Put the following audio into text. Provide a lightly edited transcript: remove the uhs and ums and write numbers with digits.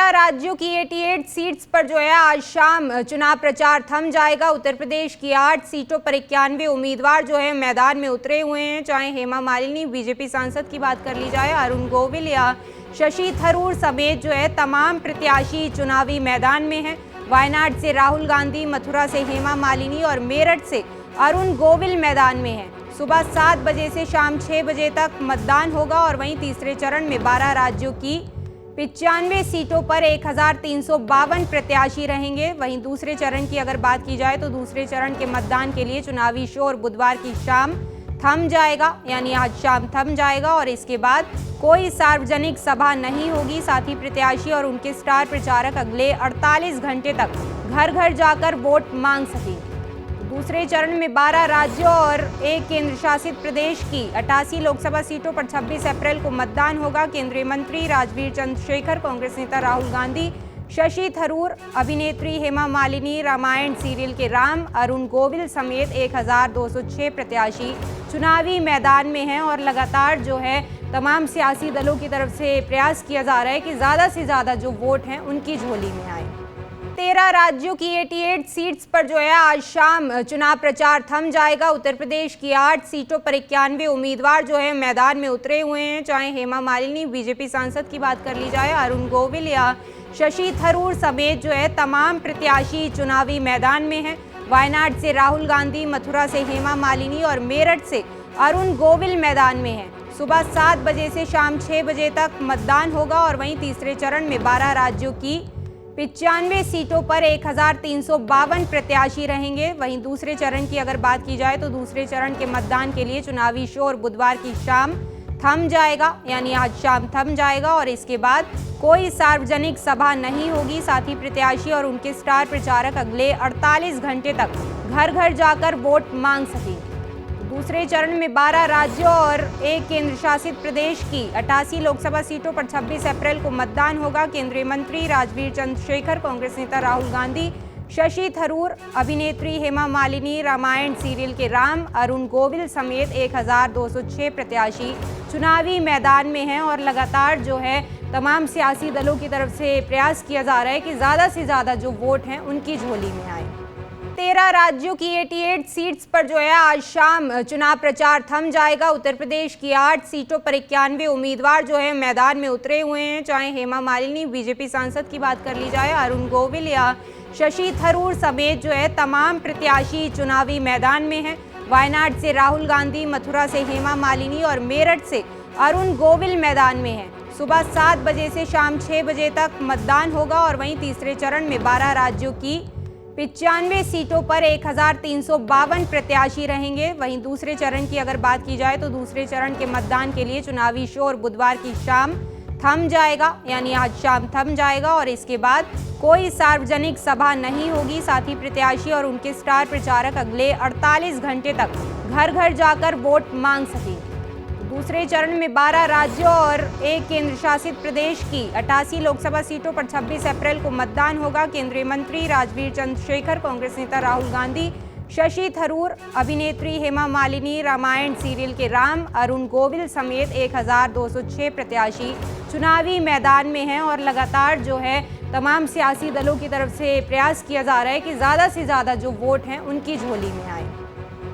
13 राज्यों की 88 सीट्स पर जो है आज शाम चुनाव प्रचार थम जाएगा। उत्तर प्रदेश की 8 सीटों पर 91 उम्मीदवार जो है मैदान में उतरे हुए हैं। चाहे हेमा मालिनी बीजेपी सांसद की बात कर ली जाए, अरुण गोविल या शशि थरूर समेत जो है तमाम प्रत्याशी चुनावी मैदान में हैं। वायनाड से राहुल गांधी, मथुरा से हेमा मालिनी और मेरठ से अरुण गोविल मैदान में हैं। सुबह 7 बजे से शाम 6 बजे तक मतदान होगा और वहीं तीसरे चरण में 12 राज्यों की 95 सीटों पर 1352 प्रत्याशी रहेंगे। वहीं दूसरे चरण की अगर बात की जाए तो दूसरे चरण के मतदान के लिए चुनावी शोर बुधवार की शाम थम जाएगा, यानी आज शाम थम जाएगा और इसके बाद कोई सार्वजनिक सभा नहीं होगी। साथ ही प्रत्याशी और उनके स्टार प्रचारक अगले 48 घंटे तक घर घर जाकर वोट मांग सकेंगे। दूसरे चरण में 12 राज्यों और एक केंद्र शासित प्रदेश की 88 लोकसभा सीटों पर 26 अप्रैल को मतदान होगा। केंद्रीय मंत्री राजवीर चंद्रशेखर, कांग्रेस नेता राहुल गांधी, शशि थरूर, अभिनेत्री हेमा मालिनी, रामायण सीरियल के राम, अरुण गोविल समेत 1206 प्रत्याशी चुनावी मैदान में हैं और लगातार जो है तमाम सियासी दलों की तरफ से प्रयास किया जा रहा है कि ज़्यादा से ज़्यादा जो वोट हैं उनकी झोली में आए। 13 राज्यों की 88 सीट्स पर जो है आज शाम चुनाव प्रचार थम जाएगा। उत्तर प्रदेश की 8 सीटों पर 91 उम्मीदवार जो है मैदान में उतरे हुए हैं। चाहे हेमा मालिनी बीजेपी सांसद की बात कर ली जाए, अरुण गोविल या शशि थरूर समेत जो है तमाम प्रत्याशी चुनावी मैदान में हैं। वायनाड से राहुल गांधी, मथुरा से हेमा मालिनी और मेरठ से अरुण गोविल मैदान में हैं। सुबह 7 बजे से शाम 6 बजे तक मतदान होगा और वहीं तीसरे चरण में 12 राज्यों की 95 सीटों पर 1352 प्रत्याशी रहेंगे। वहीं दूसरे चरण की अगर बात की जाए तो दूसरे चरण के मतदान के लिए चुनावी शोर बुधवार की शाम थम जाएगा, यानी आज शाम थम जाएगा और इसके बाद कोई सार्वजनिक सभा नहीं होगी। साथ ही प्रत्याशी और उनके स्टार प्रचारक अगले 48 घंटे तक घर घर जाकर वोट मांग सकेंगे। दूसरे चरण में 12 राज्यों और एक केंद्र शासित प्रदेश की 88 लोकसभा सीटों पर 26 अप्रैल को मतदान होगा। केंद्रीय मंत्री राजवीर चंद्रशेखर, कांग्रेस नेता राहुल गांधी, शशि थरूर, अभिनेत्री हेमा मालिनी, रामायण सीरियल के राम, अरुण गोविल समेत 1206 प्रत्याशी चुनावी मैदान में हैं और लगातार जो है तमाम सियासी दलों की तरफ से प्रयास किया जा रहा है कि ज़्यादा से ज़्यादा जो वोट हैं उनकी झोली में आए। 13 राज्यों की 88 सीट्स पर जो है आज शाम चुनाव प्रचार थम जाएगा। उत्तर प्रदेश की 8 सीटों पर 91 उम्मीदवार जो है मैदान में उतरे हुए हैं। चाहे हेमा मालिनी बीजेपी सांसद की बात कर ली जाए, अरुण गोविल या शशि थरूर समेत जो है तमाम प्रत्याशी चुनावी मैदान में हैं। वायनाड से राहुल गांधी, मथुरा से हेमा मालिनी और मेरठ से अरुण गोविल मैदान में हैं। सुबह 7 बजे से शाम 6 बजे तक मतदान होगा और वहीं तीसरे चरण में 12 राज्यों की 95 सीटों पर 1352 प्रत्याशी रहेंगे। वहीं दूसरे चरण की अगर बात की जाए तो दूसरे चरण के मतदान के लिए चुनावी शोर बुधवार की शाम थम जाएगा, यानी आज शाम थम जाएगा और इसके बाद कोई सार्वजनिक सभा नहीं होगी। साथ ही प्रत्याशी और उनके स्टार प्रचारक अगले 48 घंटे तक घर घर जाकर वोट मांग सकेंगे। दूसरे चरण में 12 राज्यों और एक केंद्र शासित प्रदेश की 88 लोकसभा सीटों पर 26 अप्रैल को मतदान होगा। केंद्रीय मंत्री राजवीर चंद्रशेखर, कांग्रेस नेता राहुल गांधी, शशि थरूर, अभिनेत्री हेमा मालिनी, रामायण सीरियल के राम, अरुण गोविल समेत 1206 प्रत्याशी चुनावी मैदान में हैं और लगातार जो है तमाम सियासी दलों की तरफ से प्रयास किया जा रहा है कि ज़्यादा से ज़्यादा जो वोट हैं उनकी झोली में आए।